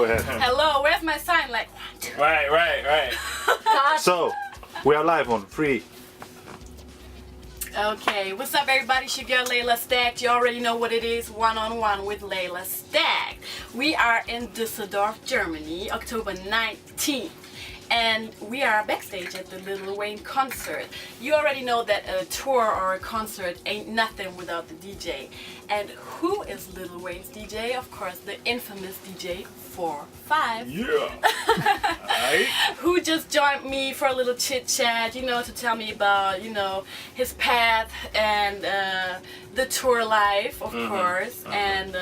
ahead. Hello, where's my sign? Like, 1, 2. Right. So, we are live on 3. Okay, what's up everybody? It's your girl Leyla Stacked. You already know what it is, one-on-one with Leyla Stacked. We are in Düsseldorf, Germany, October 19th. And we are backstage at the Lil Wayne concert. You already know that a tour or a concert ain't nothing without the DJ. And who is Lil Wayne's DJ? Of course, the infamous DJ 4-5. Yeah. Alright. Who just joined me for a little chit chat, you know, to tell me about, you know, his path and the tour life, of course, and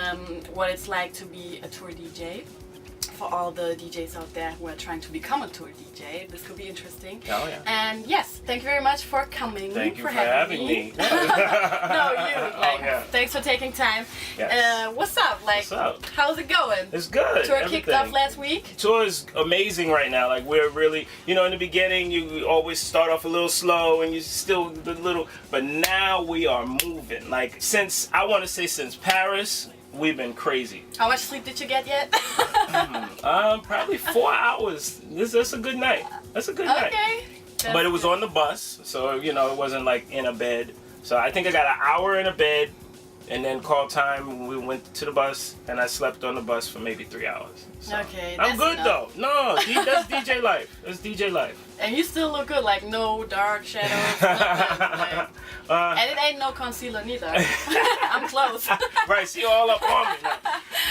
what it's like to be a tour DJ. For all the DJs out there who are trying to become a tour DJ, this could be interesting. Oh yeah. And yes, thank you very much for coming. Thank you for having me. No, you. Like, yeah. Thanks for taking time. Yes. What's up? Like, What's up? How's it going? It's good. Tour kicked off last week. Tour is amazing right now. Like we're really, you know, in the beginning you always start off a little slow and you still a little, but now we are moving. Like since since Paris. We've been crazy. How much sleep did you get yet? Probably 4 hours. That's a good night. That's a good night. Okay. But it was on the bus, so you know it wasn't like in a bed. So I think I got an hour in a bed, and then call time. We went to the bus, and I slept on the bus for maybe 3 hours. So okay. I'm good enough. though. No, that's DJ life. That's DJ life. And you still look good, like no dark shadows. Nothing, like, and it ain't no concealer neither. I'm close. Right, see all up on me now.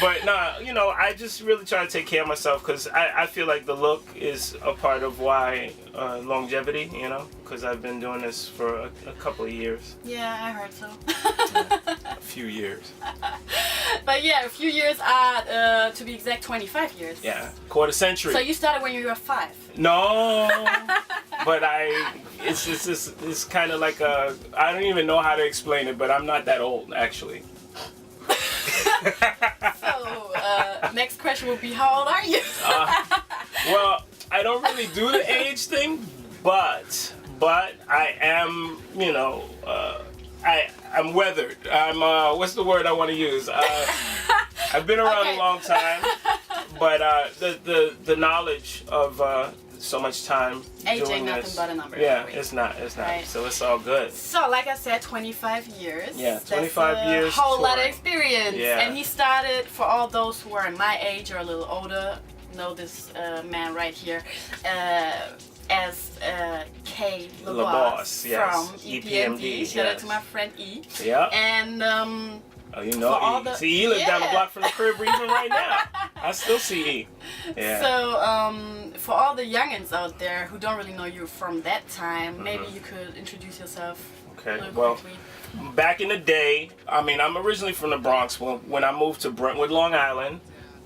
But nah, you know, I just really try to take care of myself because I feel like the look is a part of why longevity, you know, because I've been doing this for a couple of years. Yeah, I heard so. A few years. But yeah, a few years, to be exact, 25 years. Yeah, quarter century. So you started when you were 5? No, but it's kind of like I don't even know how to explain it, but I'm not that old actually. So, next question would be, how old are you? Well, I don't really do the age thing, but I am, you know, I'm weathered. I'm what's the word I want to use? I've been around a long time, but the knowledge of so much time Age doing ain't nothing this, but a number. yeah, it's not. Right. So it's all good. So, like I said, 25 years. Yeah, 25 That's years a whole lot of touring. experience. Yeah. And he started, for all those who are my age or a little older, know this man right here, as K LaBoss, yes. from EPMD. Shout out yes. to my friend E. Yeah. And Oh, you know E. See, he lives down the block from the crib even right now. I still see E. Yeah. So, for all the youngins out there who don't really know you from that time, maybe you could introduce yourself. Okay. Really Well, quickly. back in the day, I mean, I'm originally from the Bronx. When I moved to Brentwood, Long Island,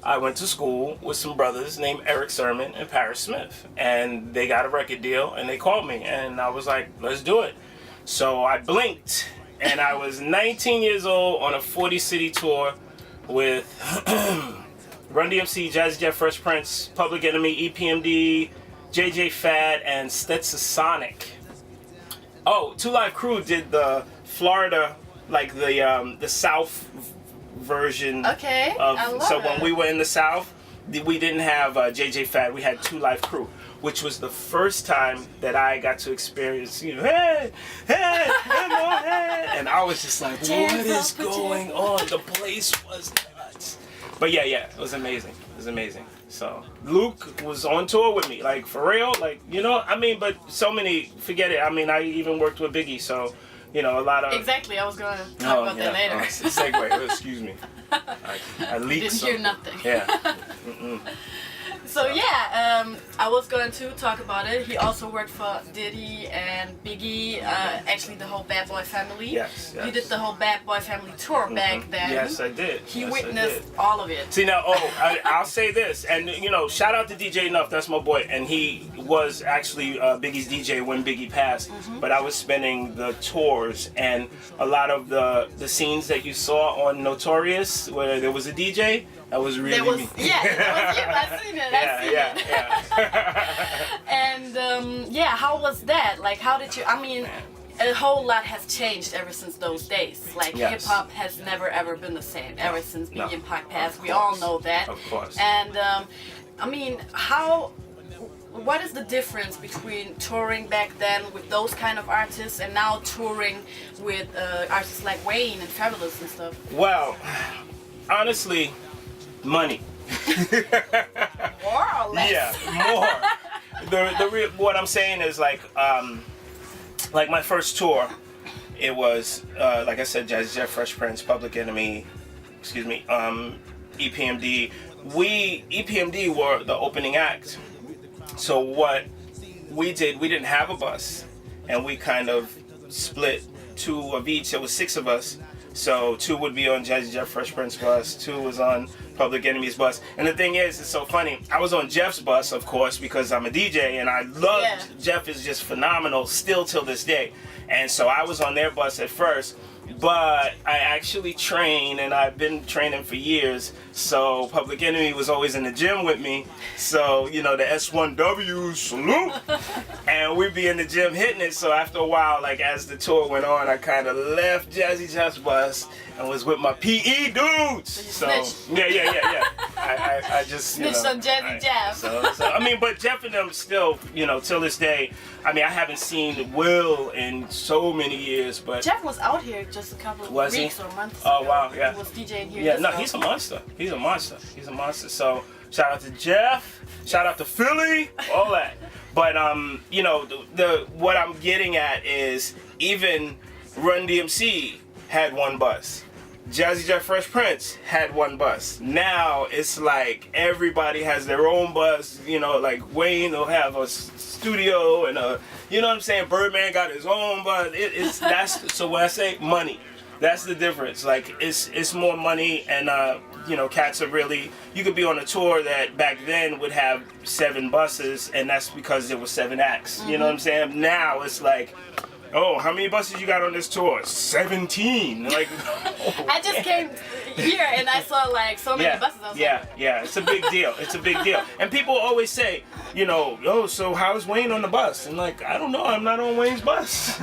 I went to school with some brothers named Eric Sermon and Paris Smith, and they got a record deal, and they called me, and I was like, let's do it. So I blinked. And I was 19 years old on a 40-city tour with Run DMC, Jazzy Jeff, Fresh Prince, Public Enemy, EPMD, JJ Fad, and Stetsasonic. Oh, Two Live Crew did the Florida, like the South version. Okay, I love So it. when we were in the South, we didn't have JJ Fad. We had Two Live Crew, which was the first time that I got to experience, you know, hey, come on, hey. And I was just like, what is going on? The place was nuts. But yeah, it was amazing. It was amazing. So Luke was on tour with me, like for real, like, you know, I mean, but so many, forget it. I mean, I even worked with Biggie, so, you know, a lot of... Exactly, I was going to talk about that later. Segue, excuse me. I leaked Didn't hear nothing. Yeah. So yeah, I was going to talk about it. He also worked for Diddy and Biggie, actually the whole Bad Boy family. Yes. You did the whole Bad Boy family tour back then. Yes, I did. He witnessed all of it. See now, I'll say this, and you know, shout out to DJ Enough, that's my boy, and he was actually Biggie's DJ when Biggie passed. But I was spending the tours, and a lot of the scenes that you saw on Notorious, where there was a DJ. That was really me. Yeah, that was you. I seen it. Yeah. And how was that? Like, how did you? I mean, a whole lot has changed ever since those days. Like Yes. hip hop has never ever been the same ever since No. Biggie and Pac passed. Of We all course. know that. Of course. And I mean, what is the difference between touring back then with those kind of artists and now touring with artists like Wayne and Fabulous and stuff? Well, honestly, money. More or less? Yeah, more. What I'm saying is like my first tour, it was like I said, Jazzy Jeff, Fresh Prince, Public Enemy, EPMD. EPMD were the opening act. So what we did, we didn't have a bus, and we kind of split 2 of each. There was 6 of us. So 2 would be on Jazzy Jeff Fresh Prince bus, 2 was on Public Enemy's bus. And the thing is, it's so funny. I was on Jeff's bus, of course, because I'm a DJ and I love Jeff is just phenomenal still till this day. And so I was on their bus at first, but I actually train, and I've been training for years. So Public Enemy was always in the gym with me. So, you know, the S1W salute. And we'd be in the gym hitting it. So after a while, like as the tour went on, I kind of left Jazzy Jeff's bus and was with my PE dudes. So yeah. I just snitched on Jazzy Jeff. So I mean, but Jeff and them still, you know, till this day. I mean, I haven't seen Will in so many years, but Jeff was out here just a couple of weeks or months ago. Oh wow, yeah. He was DJing here. Yeah, no, he's a monster. He's a monster. He's a monster. So shout out to Jeff. Shout out to Philly. All that. But you know, the what I'm getting at is even Run DMC had 1 bus. Jazzy Jeff Fresh Prince had 1 bus. Now it's like everybody has their own bus. You know, like Wayne will have a studio and you know what I'm saying. Birdman got his own bus. That's so when I say money, that's the difference. Like it's more money, and you know, cats are really. You could be on a tour that back then would have 7 buses, and that's because there was 7 acts. You know what I'm saying? Now it's like, oh, how many buses you got on this tour? 17. Like, oh, I just came here and I saw like so many buses. I was like, yeah, it's a big deal. It's a big deal. And people always say, you know, oh, so how's Wayne on the bus? And like, I don't know, I'm not on Wayne's bus.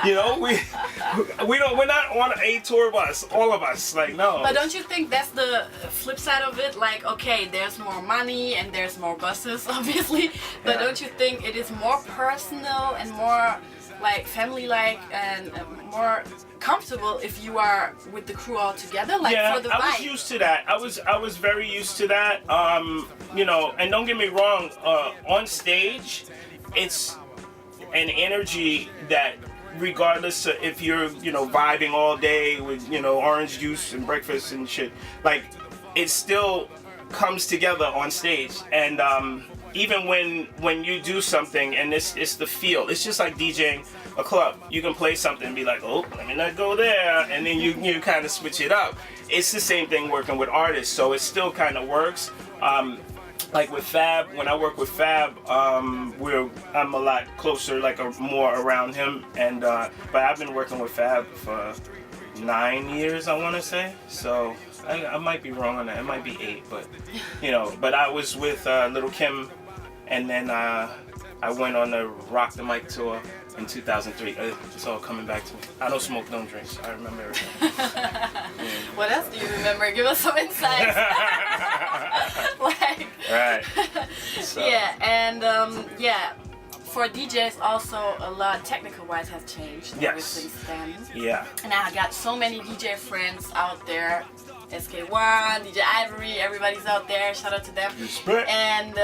You know, we're not on a tour bus, all of us. Like, no. But don't you think that's the flip side of it? Like, okay, there's more money and there's more buses, obviously. But don't you think it is more personal and more like family-like and more comfortable if you are with the crew all together, like for the vibe? I was used to that. I was very used to that. You know, and don't get me wrong, on stage, it's an energy that regardless of if you're, you know, vibing all day with, you know, orange juice and breakfast and shit, like it still comes together on stage. And even when you do something and it's the feel, it's just like DJing a club. You can play something and be like, oh, let me not go there, and then you kind of switch it up. It's the same thing working with artists, so it still kind of works. Like with Fab, when I work with Fab, I'm a lot closer, like more around him, and but I've been working with Fab for 9 years, I want to say. So I might be wrong on that. It might be 8, but you know. But I was with Little Kim, and then I went on the Rock the Mic tour in 2003. It's all coming back to me. I don't smoke, don't drink, so I remember everything. What else do you remember? Give us some insights. Like, right. So. Yeah, and yeah, for DJs also a lot technical-wise has changed ever since then. Yeah. And I got so many DJ friends out there. SK1, DJ Ivory, everybody's out there. Shout out to them. Respect. And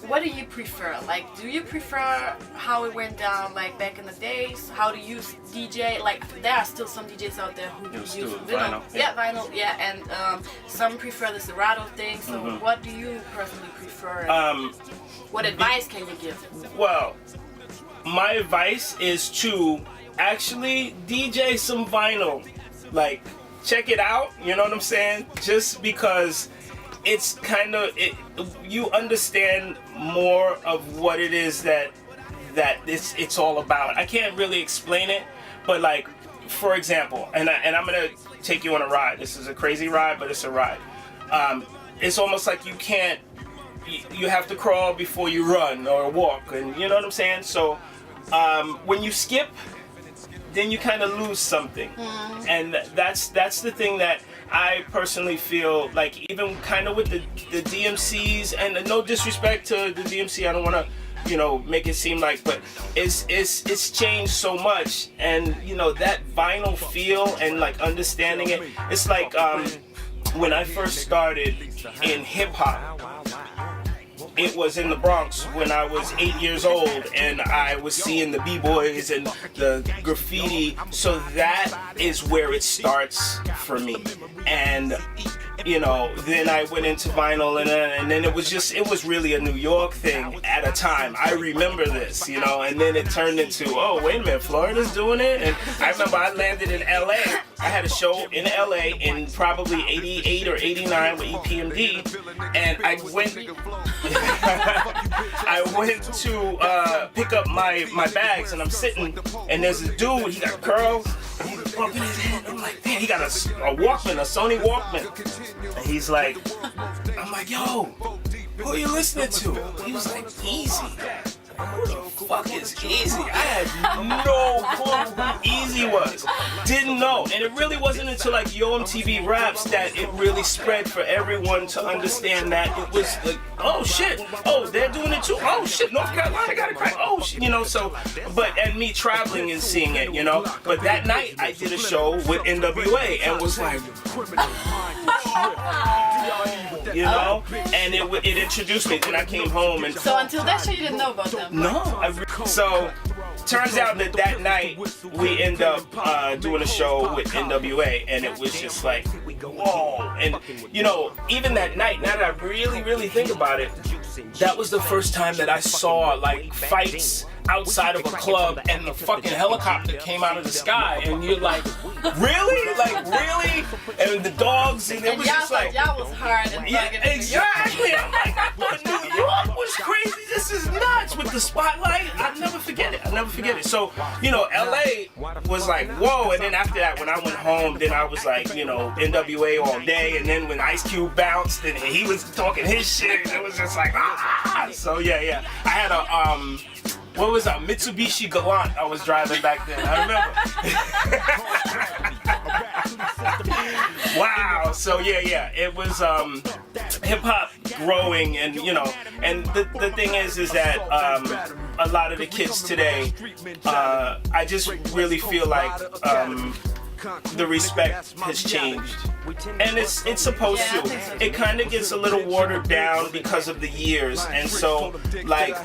what do you prefer? Like, do you prefer how it went down, like back in the days? How to use DJ? Like, there are still some DJs out there who use vinyl. Yeah, vinyl. Yeah, and some prefer the Serato thing. So, what do you personally prefer? What advice can you give? Well, my advice is to actually DJ some vinyl. Like, check it out. You know what I'm saying? Just because it's kind of you understand more of what it is that it's all about. I can't really explain it, but like, for example, and I'm gonna take you on a ride. This is a crazy ride, but it's a ride. It's almost like you have to crawl before you run or walk, and you know what I'm saying. So when you skip, then you kind of lose something. And that's the thing that I personally feel like, even kind of with the DMCs, and no disrespect to the DMC, I don't want to, you know, make it seem like, but it's changed so much, and you know, that vinyl feel and like understanding it, it's like when I first started in hip hop, it was in the Bronx when I was 8 years old, and I was seeing the b-boys and the graffiti, so that is where it starts for me. And you know, then I went into vinyl, and then it was really a New York thing at a time. I remember this, you know, and then it turned into, oh, wait a minute, Florida's doing it? And I remember I landed in LA. I had a show in LA in probably 88 or 89 with EPMD, and I went to pick up my bags, and I'm sitting, and there's a dude, he got curls, he's bumping his head. I'm like, damn, he got a Walkman, a Sony Walkman. And he's like, I'm like, yo, who are you listening to? He was like, Easy. Who the fuck is Easy? I had no clue who Easy was. Didn't know. And it really wasn't until like Yo MTV Raps that it really spread for everyone to understand that it was like, oh shit, oh, they're doing it too. Oh shit, North Carolina got it crack. Oh shit, you know, so, and me traveling and seeing it, you know. But that night I did a show with NWA and was like, you know, and it introduced me. Then I came home, and so until that show you didn't know about them. No. So turns out that night we end up doing a show with NWA, and it was just like, whoa. And you know, even that night, now that I really think about it, that was the first time that I saw like fights outside of a club, and the fucking helicopter came out of the sky, and you're like, really? Like, really? And the dogs, and it was just like, y'all was hard and yeah, exactly. I'm like, I thought New York was crazy. This is nuts with the spotlight. I'll never forget it. So, you know, LA was like, whoa. And then after that, when I went home, then I was like, you know, NWA all day. And then when Ice Cube bounced and he was talking his shit, it was just like, ah. So yeah. I had a what was that? Mitsubishi Galant I was driving back then. I remember. Wow. So yeah. It was hip hop growing, and you know, and the thing is that a lot of the kids today, I just really feel like the respect has changed, and it's supposed to. It kind of gets a little watered down because of the years, and so like,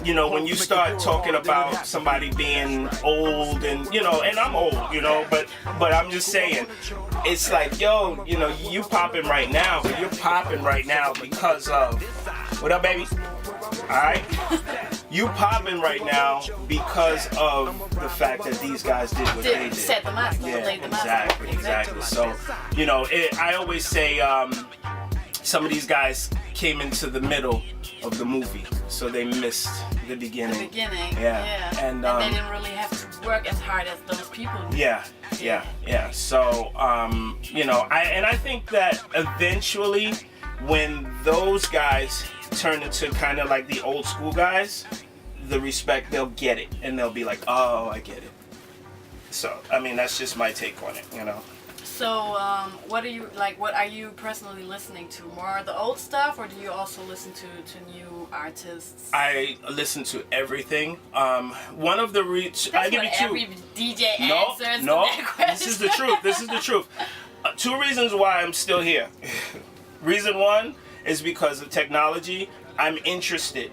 you know, when you start talking about somebody being old, and you know, and I'm old, you know, but I'm just saying, it's like, yo, you know, you popping right now, but you're popping right now because of, what up, baby? Alright? You popping right now because of the fact that these guys did what they did. Set them up. Yeah, Laid them out. exactly. So, you know, I always say some of these guys came into the middle of the movie, so they missed the beginning. The beginning. Yeah. And they didn't really have to work as hard as those people did. Yeah. So, you know, I think that eventually, when those guys turn into kind of like the old school guys, the respect, they'll get it, and they'll be like, oh, I get it. So, I mean, that's just my take on it, you know. So, what are you personally listening to? More the old stuff, or do you also listen to new artists? I listen to everything. One of the I give you two. Every DJ answers to that question. This is the truth. Two reasons why I'm still here. Reason one is because of technology. I'm interested.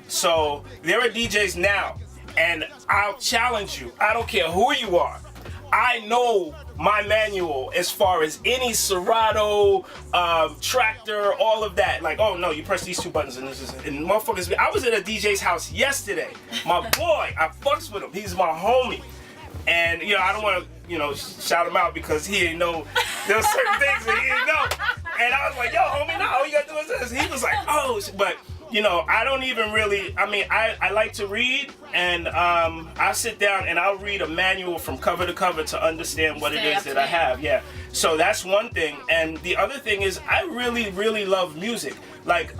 So there are DJs now, and I'll challenge you. I don't care who you are. I know my manual as far as any Serato, tractor, all of that. Like, oh no, you press these two buttons and this is, and motherfuckers. I was at a DJ's house yesterday. My boy, I fucks with him. He's my homie. And, you know, I don't want to, you know, shout him out because he didn't know, there were certain things that he didn't know. And I was like, yo, homie, no, all you gotta do is this. He was like, oh, but, you know, I don't even really, I mean, I like to read, and I sit down and I'll read a manual from cover to cover to understand what it is that I have, yeah. So that's one thing. And the other thing is, I really love music. Like,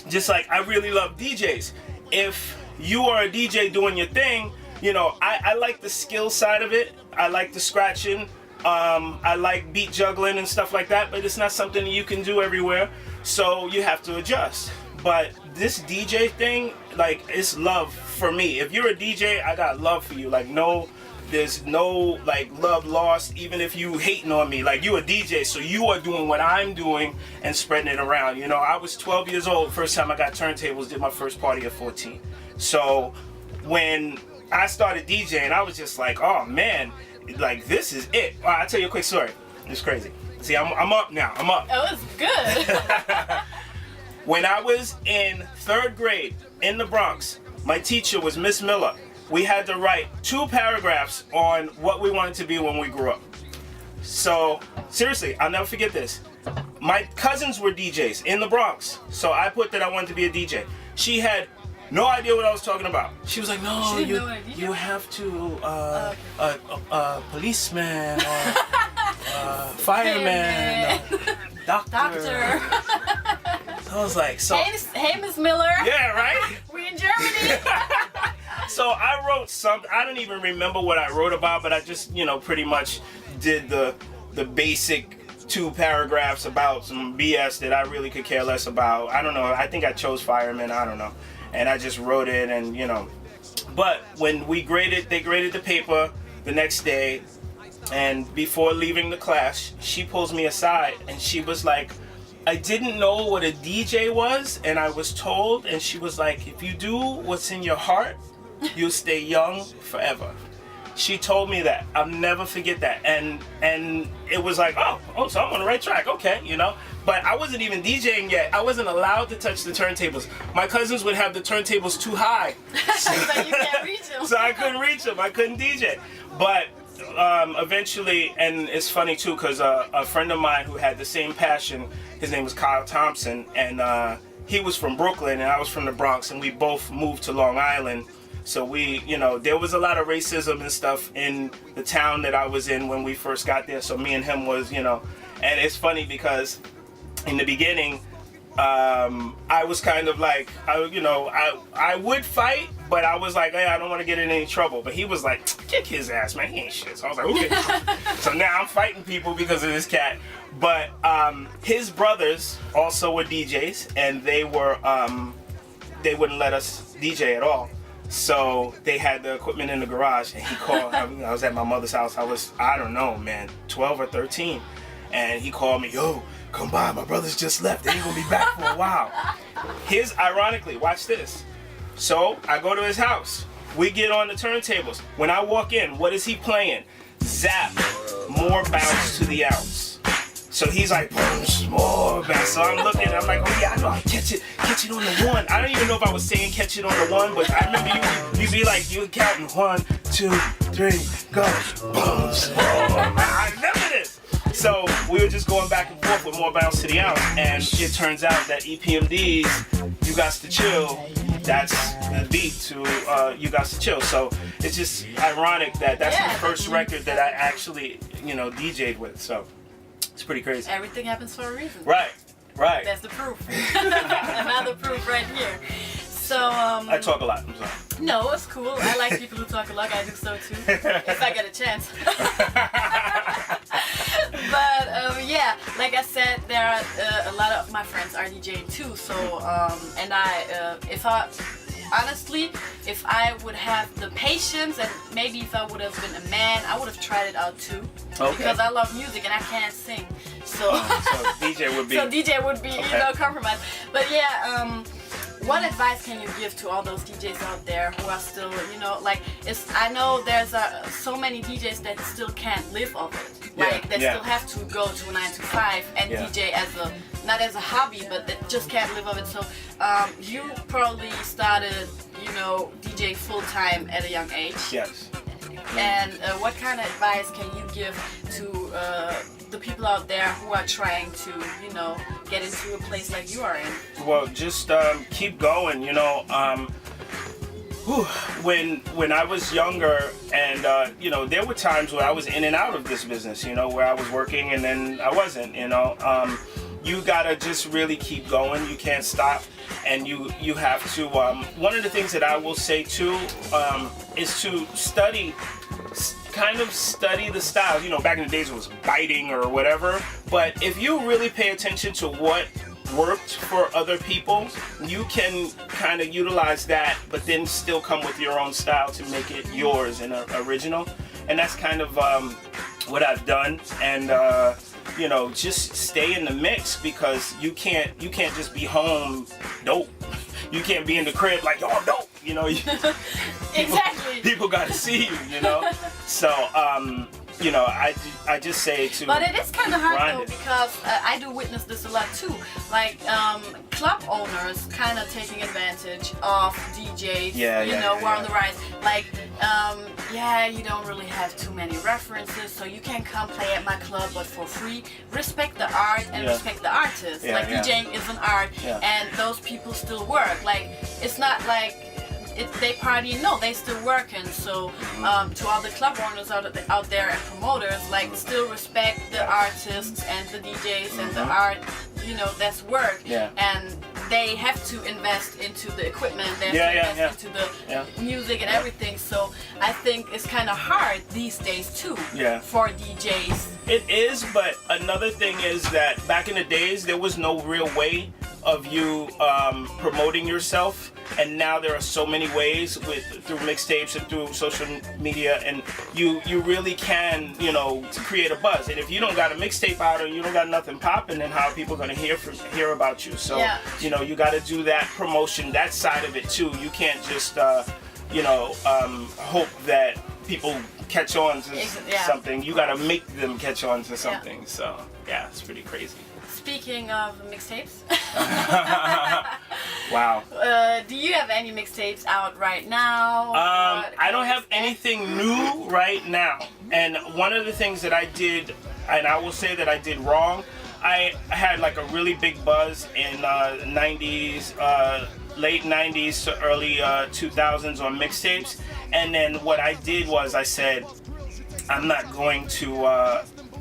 just like I really love DJs. If you are a DJ doing your thing, you know, I like the skill side of it. I like the scratching. I like beat juggling and stuff like that, but it's not something you can do everywhere, so you have to adjust. But this DJ thing, like, it's love for me. If you're a DJ, I got love for you. Like, there's no like love lost, even if you hating on me. Like, you a DJ, so you are doing what I'm doing and spreading it around. You know, I was 12 years old first time I got turntables, did my first party at 14. So when I started DJing, I was just like, oh man, like, this is it. I'll tell you a quick story. It's crazy. See, I'm up now. I'm up. That was good. When I was in 3rd grade in the Bronx, my teacher was Miss Miller. We had to write 2 paragraphs on what we wanted to be when we grew up. So, seriously, I'll never forget this. My cousins were DJs in the Bronx, so I put that I wanted to be a DJ. She had no idea what I was talking about. She was like, no, you have to, policeman, or fireman, doctor. I was like, so. Hey, Miss Miller. Yeah, right? We in Germany. So I wrote something, I don't even remember what I wrote about, but I just, you know, pretty much did the basic 2 paragraphs about some BS that I really could care less about. I don't know, I think I chose fireman, I don't know. And I just wrote it, and you know. But when they graded the paper the next day, and before leaving the class, she pulls me aside and she was like, I didn't know what a DJ was, and I was told, and she was like, if you do what's in your heart, you'll stay young forever. She told me that. I'll never forget that. And it was like, oh, so I'm on the right track, okay, you know. But I wasn't even DJing yet. I wasn't allowed to touch the turntables. My cousins would have the turntables too high. So you can't reach them. So I couldn't reach them. I couldn't DJ. But eventually, and it's funny too, because a friend of mine who had the same passion, his name was Kyle Thompson, and he was from Brooklyn and I was from the Bronx, and we both moved to Long Island. So we, you know, there was a lot of racism and stuff in the town that I was in when we first got there. So me and him was, you know, and it's funny because in the beginning, I was kind of like, I would fight, but I was like, hey, I don't want to get in any trouble. But he was like, kick his ass, man, he ain't shit. So I was like, okay. So now I'm fighting people because of this cat. But his brothers also were DJs, and they wouldn't let us DJ at all. So they had the equipment in the garage, and he called. I was at my mother's house. I don't know, man, 12 or 13. And he called me, yo, come by, my brothers just left. They ain't gonna be back for a while. Ironically, watch this. So I go to his house. We get on the turntables. When I walk in, what is he playing? Zap, more bounce to the ounce. So he's like, more bounce. So I'm looking, I'm like, oh yeah, I know how to catch it on the 1. I don't even know if I was saying catch it on the 1, but I remember you'd be like, you counting 1, 2, 3, go, boom, I remember this. So we were just going back and forth with more bounce to the ounce, and it turns out that EPMD's You Got to Chill, that's the beat to You Got to Chill. So it's just ironic that that's the first record that I actually, DJ'd with. So it's pretty crazy. Everything happens for a reason. Right. That's the proof. Another proof right here. So I talk a lot. I'm sorry. No, it's cool. I like people who talk a lot. I do so too, if I get a chance. But yeah, like I said, there are a lot of my friends are DJing too. So and if I would have the patience, and maybe if I would have been a man, I would have tried it out too. Okay. Because I love music and I can't sing. So DJ would be. So DJ would be, compromised. But yeah. What advice can you give to all those DJs out there who are still, I know there's so many DJs that still can't live off it. Still have to go to a 9 to 5 and DJ not as a hobby, but that just can't live off it. So you probably started, DJ full time at a young age. Yes. And what kind of advice can you give to the people out there who are trying to, get into a place like you are in? Well, just keep going. When I was younger, and there were times where I was in and out of this business. Where I was working and then I wasn't. you gotta just really keep going. You can't stop, and you have to. One of the things that I will say too is to study the styles. You know, back in the days it was biting or whatever. But if you really pay attention to what worked for other people, you can kind of utilize that, but then still come with your own style to make it yours and original. And that's kind of what I've done. And you know, just stay in the mix, because you can't just be home dope. You can't be in the crib like, yo, I'm dope. You know, Exactly. People got to see you. You know, so you know, I just say to. But it is kind of hard though, it. because I do witness this a lot too. Like club owners kind of taking advantage of DJs. Who are on the rise. Like, you don't really have too many references, so you can come play at my club, but for free. Respect the art and respect the artist. DJing is an art, and those people still work. Like, it's not like they party. No, they still working. So to all the club owners out there and promoters, like, still respect the artists and the DJs and the art. You know, that's work. And they have to invest into the equipment. They have to invest into the music and everything. So I think it's kind of hard these days too for DJs. It is, but another thing is that back in the days there was no real way of you promoting yourself, and now there are so many ways through mixtapes and through social media, and you really can, you know, to create a buzz. And if you don't got a mixtape out or you don't got nothing popping, then how are people gonna hear about you? So you know, you got to do that promotion, that side of it too. You can't just hope that people catch on to something. You got to make them catch on to something. So yeah, it's pretty crazy. Speaking of mixtapes, wow. Do you have any mixtapes out right now? I don't have anything new right now. And one of the things that I did, and I will say that I did wrong, I had like a really big buzz in 90s, late 90s to early 2000s on mixtapes. And then what I did was I said, I'm not going to,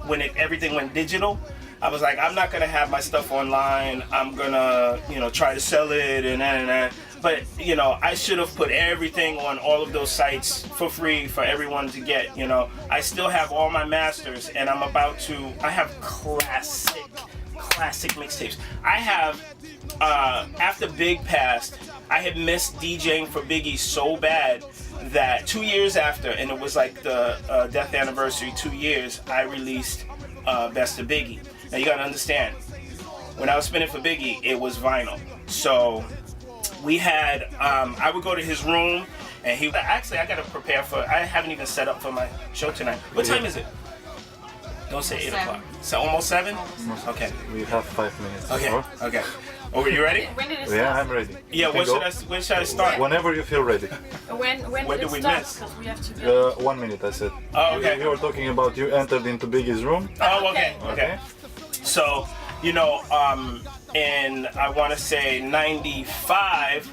when everything went digital, I was like, I'm not gonna have my stuff online. I'm gonna, you know, try to sell it and that. But, you know, I should have put everything on all of those sites for free for everyone to get, you know. I still have all my masters, and I have classic mixtapes. I have, after Big passed, I had missed DJing for Biggie so bad that 2 years after, and it was like the death anniversary, 2 years, I released Best of Biggie. Now you gotta understand, when I was spinning for Biggie, it was vinyl. So we had, I would go to his room, and actually I gotta prepare I haven't even set up for my show tonight. What time is it? Don't say 8 o'clock. So almost 7? Okay. We have 5 minutes. Okay. Oh, are you ready? When did it start? Yeah, I'm ready. Yeah, when should I start? Whenever you feel ready. When did did it we start? miss? Because we have to go. 1 minute, I said. Oh, okay. You were talking about you entered into Biggie's room. Oh, okay. So, you know, in, I want to say 95,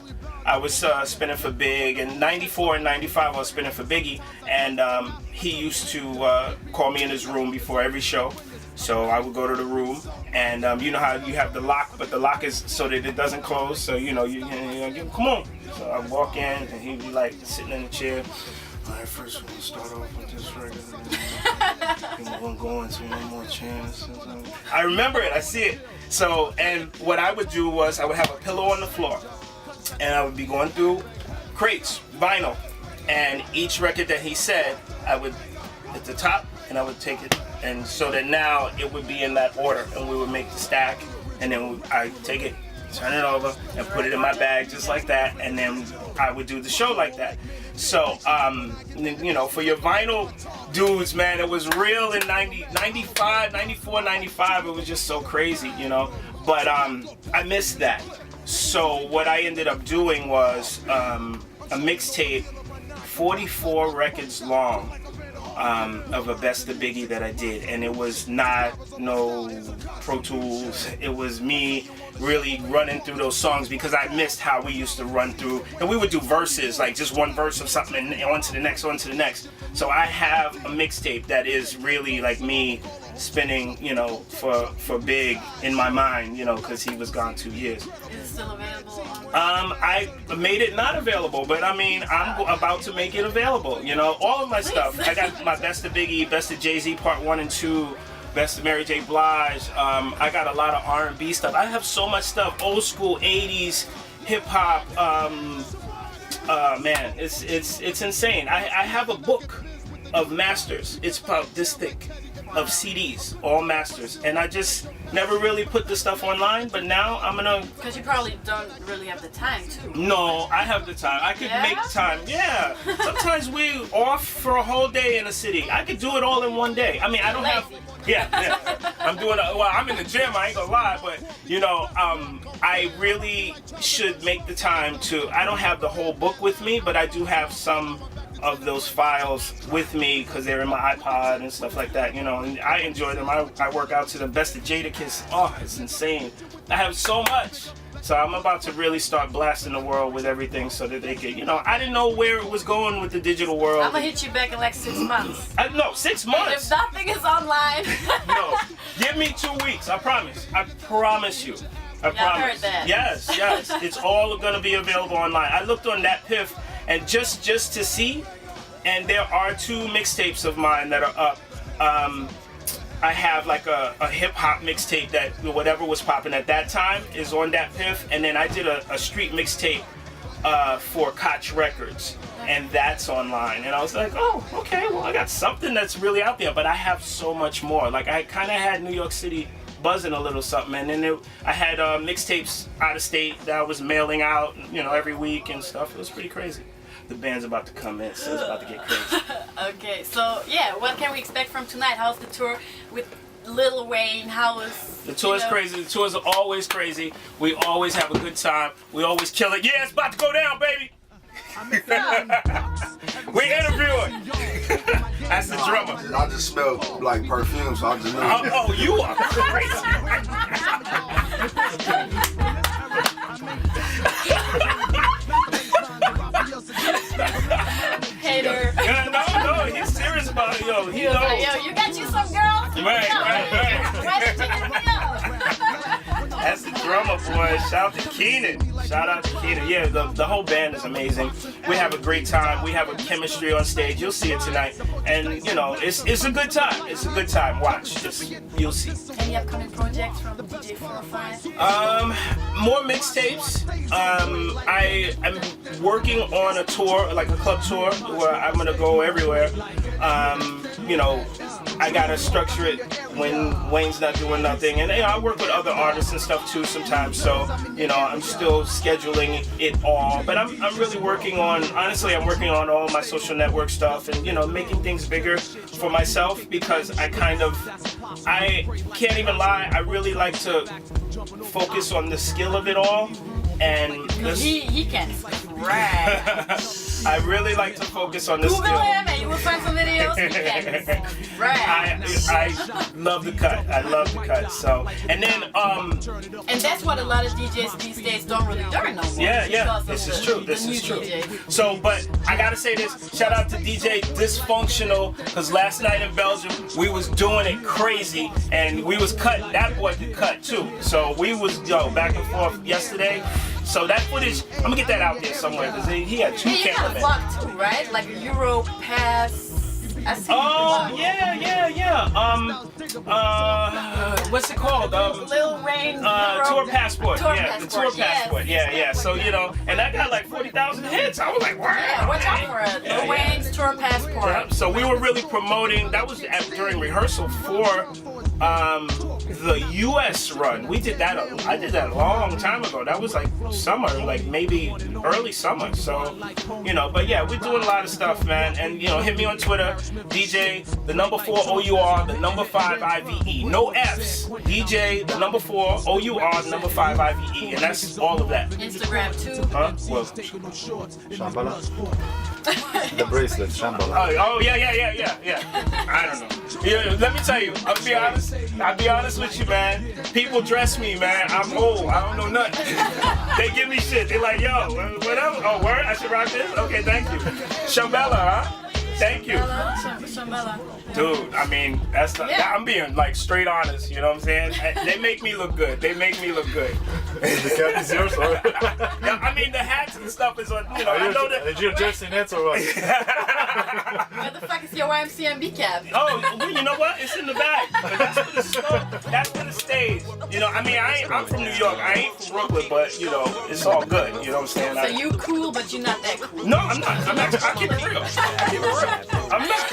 I was spinning for Big, and 94 and 95 I was spinning for Biggie, and he used to call me in his room before every show. So I would go to the room, and you know how you have the lock, but the lock is so that it doesn't close. So you know, you come on. So I walk in, and he'd be like sitting in the chair. All right, first we're gonna start off with this record. We're gonna go into one more chance. I remember it. I see it. So, and what I would do was I would have a pillow on the floor, and I would be going through crates, vinyl, and each record that he said, I would hit the top, and I would take it. And so that now it would be in that order, and we would make the stack, and then I take it, turn it over, and put it in my bag just like that, and then I would do the show like that. So, you know, for your vinyl dudes, man, it was real in 95, 94, 95, it was just so crazy, you know, but I missed that. So what I ended up doing was a mixtape, 44 records long, of a Best of Biggie that I did, and it was not no Pro Tools. It was me really running through those songs because I missed how we used to run through, and we would do verses, like just one verse of something and on to the next, on to the next. So I have a mixtape that is really like me spinning, you know, for Big in my mind, you know, because he was gone 2 years. Is it still available online? I made it not available, but I mean, I'm about to make it available. You know, all of my stuff. I got my Best of Biggie, Best of Jay-Z Part 1 and 2, Best of Mary J. Blige. I got a lot of R&B stuff. I have so much stuff. Old school 80s hip hop. Man, it's insane. I have a book of masters. It's about this thick of CDs, all masters, and I just never really put the stuff online, but now I'm gonna. Because you probably don't really have the time to. No, I have the time. I could make time. Yeah. Sometimes we off for a whole day in a city. I could do it all in one day. I mean, I don't have. Yeah. I'm doing. Well, I'm in the gym. I ain't gonna lie, but you know, I really should make the time to. I don't have the whole book with me, but I do have some of those files with me because they're in my iPod and stuff like that, you know, and I enjoy them. I work out to the Best of Jadakiss. Oh, it's insane. I have so much. So I'm about to really start blasting the world with everything so that they can, you know, I didn't know where it was going with the digital world. I'm gonna hit you back in like 6 months. No, 6 months. If nothing is online. No, give me 2 weeks. I promise. I promise you. I promise. Heard that. Yes. It's all gonna be available online. I looked on that Piff. And just to see, and there are 2 mixtapes of mine that are up. I have like a hip hop mixtape that whatever was popping at that time is on that Piff, and then I did a street mixtape for Koch Records, and that's online. And I was like, oh, okay, well I got something that's really out there, but I have so much more. Like I kind of had New York City buzzing a little something, and then I had mixtapes out of state that I was mailing out, you know, every week and stuff. It was pretty crazy. The band's about to come in, so it's about to get crazy. Okay, so yeah, what can we expect from tonight? How's the tour with Lil Wayne? How is the tour is crazy. The tours are always crazy. We always have a good time. We always kill it. Yeah, it's about to go down, baby. We interviewing. That's the drummer. I just smell like perfume, so I just know. Oh, you are crazy. Hater. No, he's serious about it, yo. He knows. Like, yo, you got you some girls? Right. Why did you get me up? That's the drummer, boy. Shout out to Keenan. Shout out to Keenan. Yeah, the whole band is amazing. We have a great time. We have a chemistry on stage. You'll see it tonight. And, you know, it's a good time. It's a good time. Watch. You'll see. Any upcoming projects from DJ 405? More mixtapes. I am working on a tour, like a club tour, where I'm going to go everywhere. You know, I gotta structure it when Wayne's not doing nothing, and you know, I work with other artists and stuff too sometimes. So you know, I'm still scheduling it all, but I'm really working on. Honestly, I'm working on all my social network stuff, and you know, making things bigger for myself because I can't even lie. I really like to focus on the skill of it all, and he can rap. I really like to focus on the Google skill. him and you will find some videos. He can rap. I love the cut. I love the cut. So, and then and that's what a lot of DJs these days don't really learn no more. Yeah. This is true. This is true. So, but I gotta say this. Shout out to DJ Dysfunctional, because last night in Belgium we was doing it crazy, and we was cut. That boy could cut too. So we was back and forth yesterday. So that footage, I'm gonna get that out there somewhere because he had 2 cameramen. You got a vlog too, right? Like a Euro Pass. I see. Oh yeah. What's it called? Lil Wayne. Tour Passport. Tour The Tour Passport. Yes. Yeah. So you know, and that got like 40,000 hits. I was like, wow. Yeah, watch out for it. Lil Wayne's Tour Passport. Yeah. So we were really promoting. That was during rehearsal for the U.S. run. We did that. I did that a long time ago. That was like summer, like maybe early summer. So you know, but yeah, we're doing a lot of stuff, man. And you know, hit me on Twitter, DJ the number 4 OUR, the number 5 IVE. No F's. DJ the number 4 OUR, the number 5 IVE, and that's all of that. Instagram too. Huh? Well, Shambhala. The bracelet, Shambhala. Oh yeah. I don't know. Yeah, let me tell you. I'll be honest with you, man. People dress me, man. I'm old. I don't know nothing. They give me shit. They like, yo, whatever. Oh, word? I should rock this? Okay, thank you. Shambhala, huh? Thank you. Shambhala. Dude, I mean, that's the, Yeah. I'm being like straight honest, you know what I'm saying? They make me look good. They make me look good. The cap is yours, or? Yeah, I mean, the hats and stuff is on, you know, I know that. Did you jersey nets or what? Where the fuck is your YMCMB cap? Oh, well, you know what? It's in the bag. But that's for the smoke. That's for the stage. You know, I mean, I'm from New York. I ain't from Brooklyn, but, you know, it's all good. You know what I'm saying? So you cool, but you're not that cool. No, I'm not. I keep it real. I keep it real. I'm not.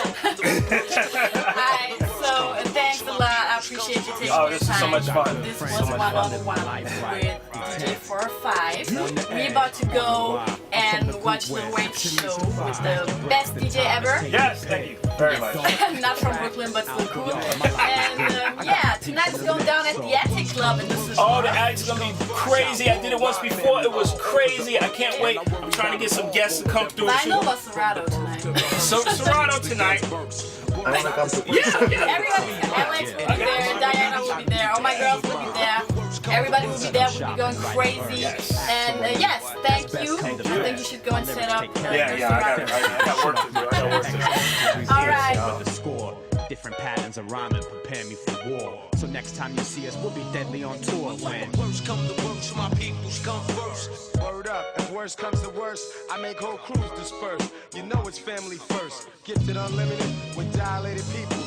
Alright, so thanks a lot. I appreciate you taking Oh, the this is so time. much fun. This So was much one-on-one with DJ 4-5. We're about to go and watch Lil Wayne's show with the best DJ ever. Yes, thank you very much. Not from Brooklyn, but still cool. And yeah, tonight's going down at the Attic Club in the Oh, the act's gonna be crazy. I did it once before. It was crazy. I can't wait. I'm trying to get some guests to come through. But I know about Serato tonight. So Serato tonight. I want to come to. Yeah. Everybody, Alex will be there, Diana will be there, all my girls will be there. Everybody will be there, we'll be going crazy. And yes, thank you. I think you should go and set up. Yeah, I got work to do. I got work to do. All right. The score, different patterns of rhyming prepare me for war. So next time you see us, we'll be deadly on tour. When worst come to worst, my peoples come first. Word up, if worst comes to worst, I make whole crews disperse. You know it's family first. Gifted unlimited with dilated people.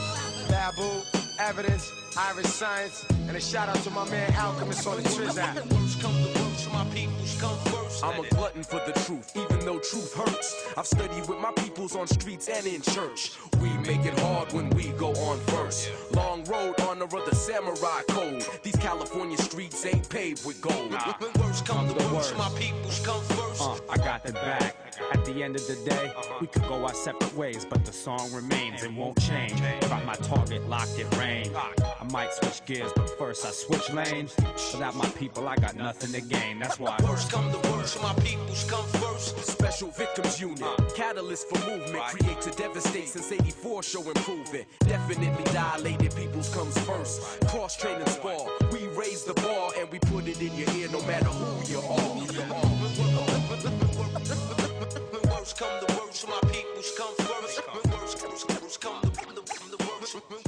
Babu, evidence, Irish science, and a shout out to my man Alchemist on the Triz app. Worst come to worst, my peoples come first. I'm a glutton for the truth, even though truth hurts. I've studied with my peoples on streets and in church. We make it hard when we go on first. Long road, honor of the samurai code. These California streets ain't paved with gold. Worst come to worst, my peoples come first. I got the bag. At the end of the day, we could go our separate ways, but the song remains and won't change. Got my target locked in range. I might switch gears, but first I switch lanes. Without my people, I got nothing to gain. That's why Worst come to worst, my peoples come first. Special Victims Unit, catalyst for movement, create to devastate since 84, show improvement. Definitely dilated peoples comes first. Cross training spar, we raise the bar and we put it in your ear no matter who you are. Worst come to worst, my peoples come first. Worst come to worst.